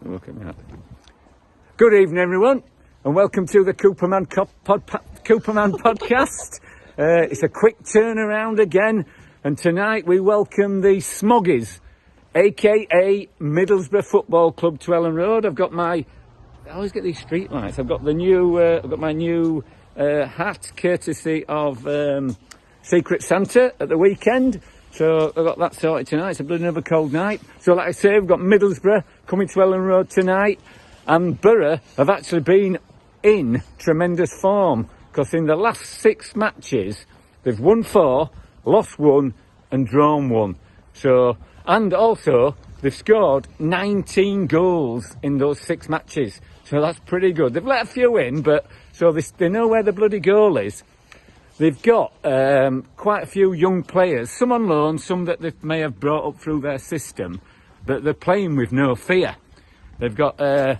Look at that. Good evening, everyone, and welcome to the Cooperman podcast. It's a quick turnaround again, and tonight we welcome the Smoggies, aka Middlesbrough Football Club to Ellen Road. I always get these street lights. I've got my new hat, courtesy of Secret Santa at the weekend. So I've got that sorted tonight. It's a bloody another cold night. So like I say, we've got Middlesbrough coming to Ellen Road tonight. And Borough have actually been in tremendous form, because in the last 6 matches, they've won 4, lost 1 and drawn 1. So, and also, they've scored 19 goals in those 6 matches. So that's pretty good. They've let a few in, but so they know where the bloody goal is. They've got quite a few young players, some on loan, some that they may have brought up through their system, but they're playing with no fear. They've got a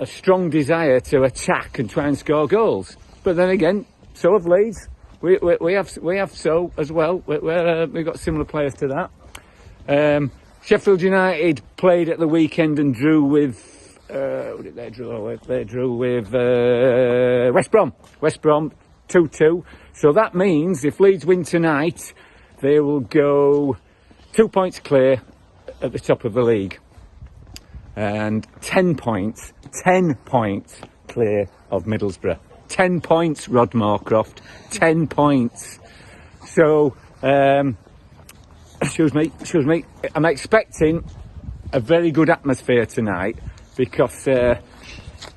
strong desire to attack and try and score goals. But then again, so have Leeds. We have so as well. We've got similar players to that. Sheffield United played at the weekend and drew with who did they draw with? They drew with West Brom. West Brom 2-2. So that means if Leeds win tonight, they will go 2 points clear at the top of the league. And 10 points clear of Middlesbrough. 10 points, Rod Moorcroft. 10 points. So, excuse me. I'm expecting a very good atmosphere tonight, because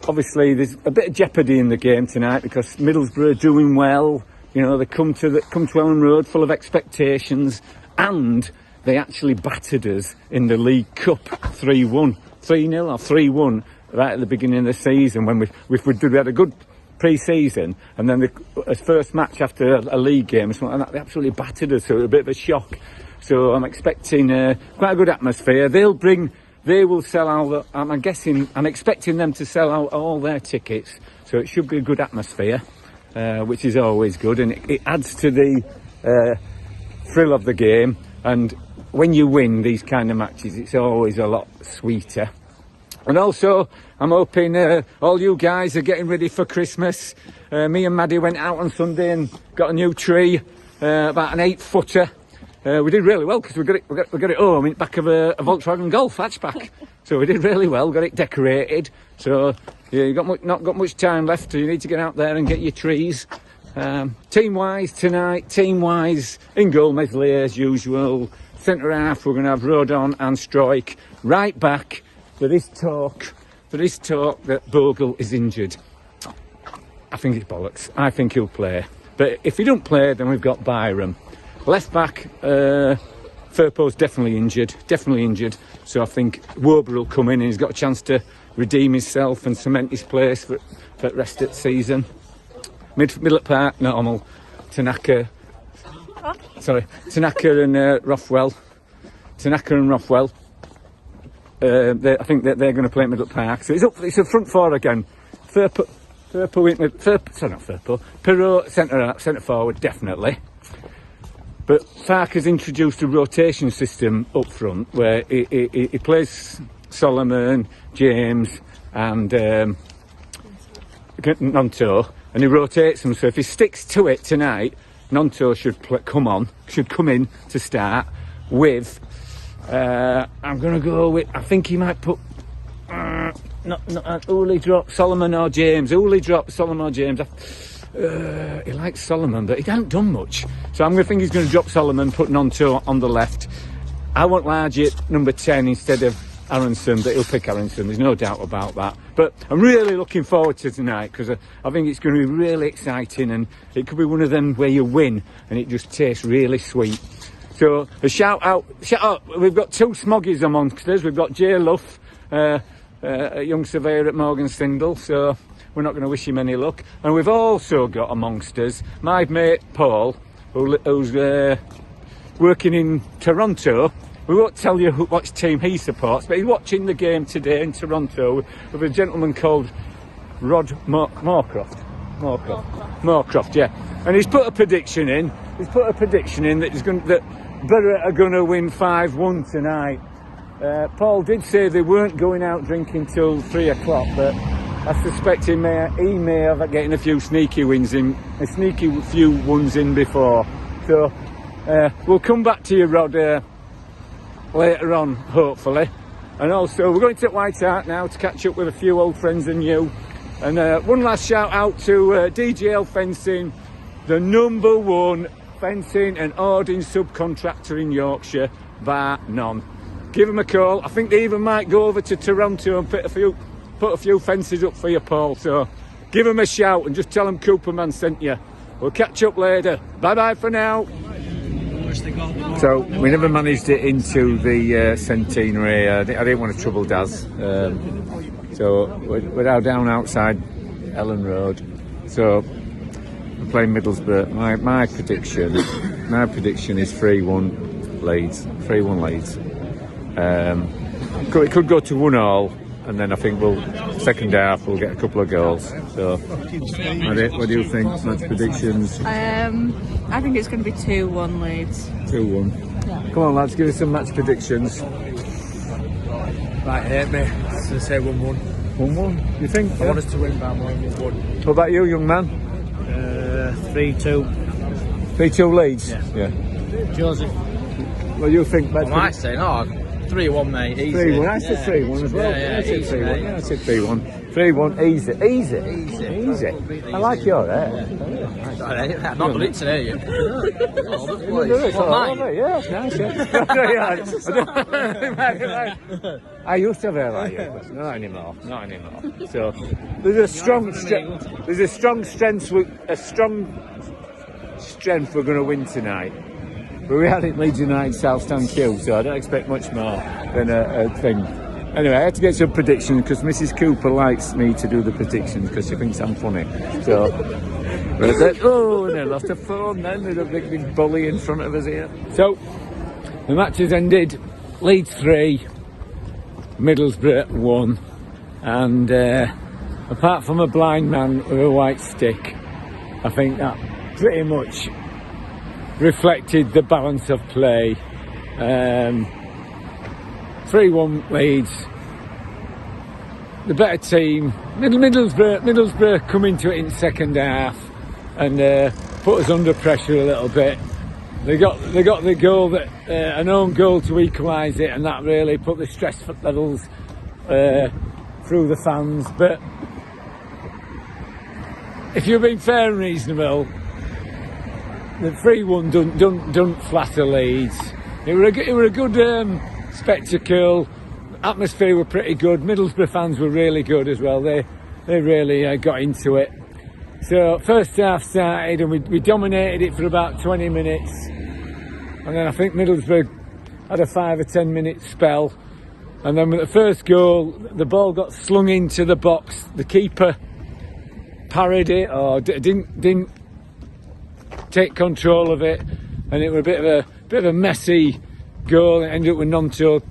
obviously there's a bit of jeopardy in the game tonight, because Middlesbrough are doing well. You know, they come to Ellen Road full of expectations, and they actually battered us in the League Cup 3-1 or 3-1 right at the beginning of the season, when we had a good pre-season, and then the first match after a league game or something like that, they absolutely battered us, so it was a bit of a shock. So I'm expecting quite a good atmosphere. They will sell out. I'm expecting them to sell out all their tickets, so it should be a good atmosphere, which is always good, and it adds to the thrill of the game. And when you win these kind of matches, it's always a lot sweeter. And also, I'm hoping all you guys are getting ready for Christmas. Me and Maddie went out on Sunday and got a new tree, about an 8-footer. We did really well, because we got it home in the back of a Volkswagen Golf hatchback. So we did really well, got it decorated. So yeah, you not got much time left, so you need to get out there and get your trees. Team-wise tonight, in goal Mesley as usual. Centre half, we're going to have Rodon and Strike. Right back, there is talk that Bogle is injured. I think it's bollocks. I think he'll play. But if he don't play, then we've got Byram. Left back, Firpo's definitely injured. So I think Wober will come in and he's got a chance to redeem himself and cement his place for the rest of the season. Middle at Park, normal. Tanaka and Rothwell. I think that they're going to play at Middle Park. So it's a front four again. Perot, centre forward, definitely. But Farke has introduced a rotation system up front, where he plays Solomon, James and Nonto, and he rotates them. So if he sticks to it tonight, Nonto should come in to start with. I'm going to go with, I think he might put Uli drop Solomon or James. He likes Solomon, but he hasn't done much. So I'm going to think he's going to drop Solomon, put Nonto on the left. I want Largett number 10 instead of Aronson, but he'll pick Aronson, there's no doubt about that. But I'm really looking forward to tonight, because I think it's going to be really exciting, and it could be one of them where you win and it just tastes really sweet. So a shout out, we've got 2 Smoggies amongst us. We've got Jay Luff, a young surveyor at Morgan Stindle, so we're not going to wish him any luck. And we've also got amongst us my mate Paul, who's working in Toronto. We won't tell you what team he supports, but he's watching the game today in Toronto with a gentleman called Rod Moorcroft, yeah. And he's put a prediction in. That Borough are going to win 5-1 tonight. Paul did say they weren't going out drinking till 3 o'clock, but I suspect he may have getting a few sneaky ones in before. So we'll come back to you, Rod, later on, hopefully. And also, we're going to White Hart now to catch up with a few old friends and you. And one last shout out to DGL Fencing, the #1 fencing and hoarding subcontractor in Yorkshire, bar none. Give them a call. I think they even might go over to Toronto and put a few fences up for you, Paul. So give them a shout and just tell them Cooperman sent you. We'll catch up later. Bye bye for now. So we never managed it into the centenary. I didn't want to trouble Daz. So we're now down outside Ellen Road. So we're playing Middlesbrough. My prediction is 3-1 Leeds. 3-1 Leeds. It could go to 1-1, and then I think second half we'll get a couple of goals. So what do you think? Match predictions? I think it's going to be 2-1 Leeds. 2-1. Yeah. Come on, lads, give us some match predictions. Right, hate me. I'm going to say 1-1. 1-1, you think? I want us to win by more than 1. What about you, young man? 3-2. 3-2 Leeds? Yeah. Joseph? What do you think, Bed? I might say, 3-1, mate. Easy. 3-1. I said 3-1 as well. Yeah, I said easy, 3-1. mate. Yeah, I said 3-1. 3-1, easy. I like your Sorry, I've not done it today yet. Yeah, it's nice. I used to have hair like you, but not anymore. So there's a strong strength we're going to win tonight. But we had it Leeds United South Stand Q, so I don't expect much more than a thing. Anyway, I had to get some predictions because Mrs. Cooper likes me to do the predictions because she thinks I'm funny. So, and they lost a phone then. There's a big bully in front of us here. So, the match has ended. Leeds 3, Middlesbrough 1. And apart from a blind man with a white stick, I think that pretty much reflected the balance of play. 3-1 Leeds, the better team. Middlesbrough come into it in second half and put us under pressure a little bit. They got the goal, that an own goal to equalise it, and that really put the stress levels through the fans. But if you're being fair and reasonable, the 3-1 don't flatter Leeds. It were a good spectacle. Atmosphere were pretty good. Middlesbrough fans were really good as well. They really got into it. So first half started and we dominated it for about 20 minutes, and then I think Middlesbrough had a 5 or 10 minute spell, and then with the first goal the ball got slung into the box. The keeper parried it or didn't take control of it, and it was a bit of a messy goal. It ended up with Nonto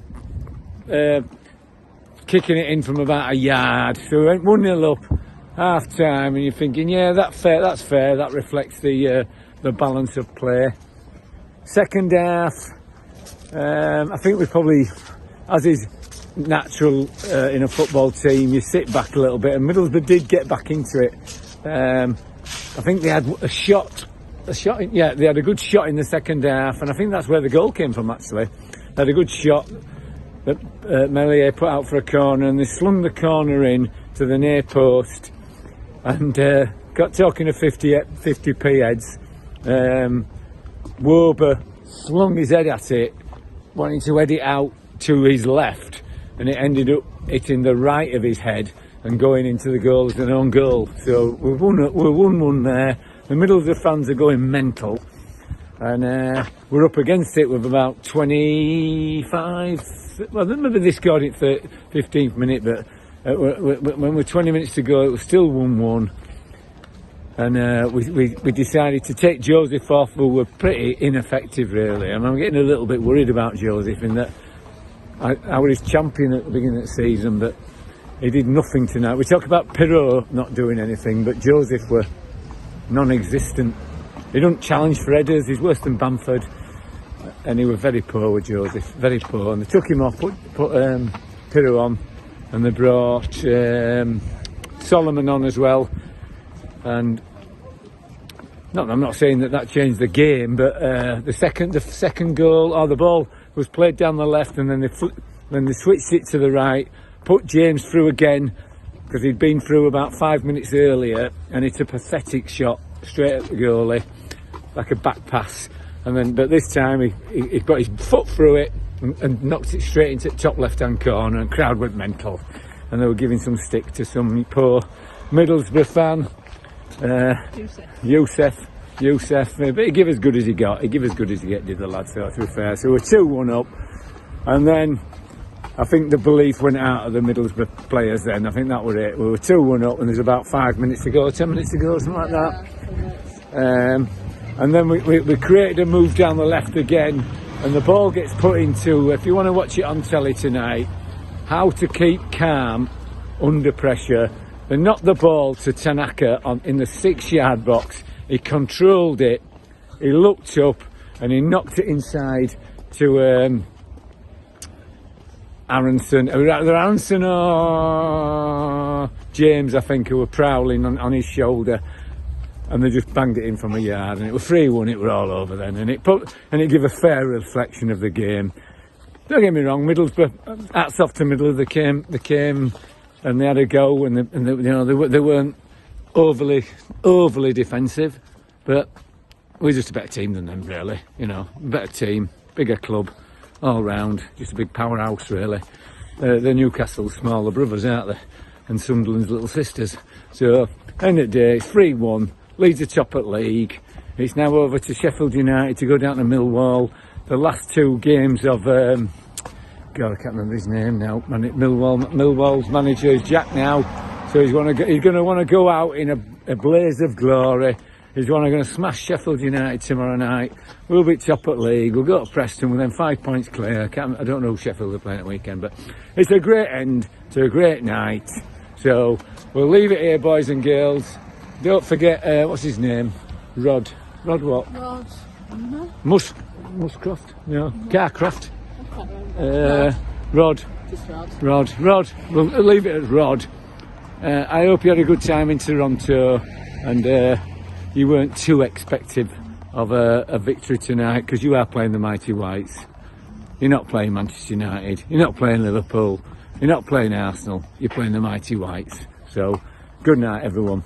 kicking it in from about a yard. So we went 1-0 up half time, and you're thinking, yeah, that's fair. That reflects the balance of play. Second half, I think we probably, as is natural in a football team, you sit back a little bit, and Middlesbrough did get back into it. I think they had a shot. They had a good shot in the second half, and I think that's where the goal came from. Actually, they had a good shot that Melier put out for a corner, and they slung the corner in to the near post, and got talking to 50p heads. Wober slung his head at it, wanting to head it out to his left, and it ended up hitting the right of his head and going into the goal as an own goal. So we're 1-1 there. The Middlesbrough fans are going mental, and we're up against it with about 25. Well, maybe they scored it 15th minute, but when we're 20 minutes to go, it was still 1-1. And we decided to take Joseph off, who were pretty ineffective, really. And I'm getting a little bit worried about Joseph in that I was his champion at the beginning of the season, but he did nothing tonight. We talk about Pirot not doing anything, but Joseph were non-existent. He don't challenge for headers. He's worse than Bamford. and he was very poor with Joseph, very poor. And they took him off, put Piru on, and they brought Solomon on as well. And I'm not saying that changed the game, but the second goal, or the ball was played down the left, and then they switched it to the right, put James through again, because he'd been through about 5 minutes earlier, and it's a pathetic shot straight at the goalie, like a back pass. And then, but this time he got his foot through it and knocked it straight into the top left-hand corner, and the crowd went mental, and they were giving some stick to some poor Middlesbrough fan. Youssef, but he gave as good as he got. He gave as good as he get, did the lad, so to be fair. So we're 2-1 up, and then I think the belief went out of the Middlesbrough players then. I think that was it. We were 2-1 up, and there's about 5 minutes to go, 10 minutes to go, something like that. And then we created a move down the left again, and the ball gets put into, if you want to watch it on telly tonight, how to keep calm under pressure. They knocked the ball to Tanaka in the 6-yard box. He controlled it, he looked up, and he knocked it inside to Aronson. Either Aronson or James, I think, who were prowling on his shoulder. And they just banged it in from a yard, and it was 3-1, it were all over then. And it gave a fair reflection of the game. Don't get me wrong, Middlesbrough, hats off to Middlesbrough, they came and they had a go, and they weren't overly defensive, but we're just a better team than them, really. Better team, bigger club, all round, just a big powerhouse, really. They're Newcastle's smaller brothers, aren't they? And Sunderland's little sisters. So, end of the day, it's 3-1. Leeds are top at league. It's now over to Sheffield United to go down to Millwall. The last 2 games of God, I can't remember his name now. Millwall's manager is Jack now, so he's going to want to go out in a blaze of glory. He's going to smash Sheffield United tomorrow night. We'll be top at league. We'll go to Preston with them 5 points clear. I don't know who Sheffield are playing at the weekend, but it's a great end to a great night. So we'll leave it here, boys and girls. Don't forget, what's his name? Rod what? Rod. Muscroft? No, Carcroft. Rod. Just Rod. We'll leave it as Rod. I hope you had a good time in Toronto, and you weren't too expectant of a victory tonight, because you are playing the Mighty Whites. You're not playing Manchester United. You're not playing Liverpool. You're not playing Arsenal. You're playing the Mighty Whites. So, good night, everyone.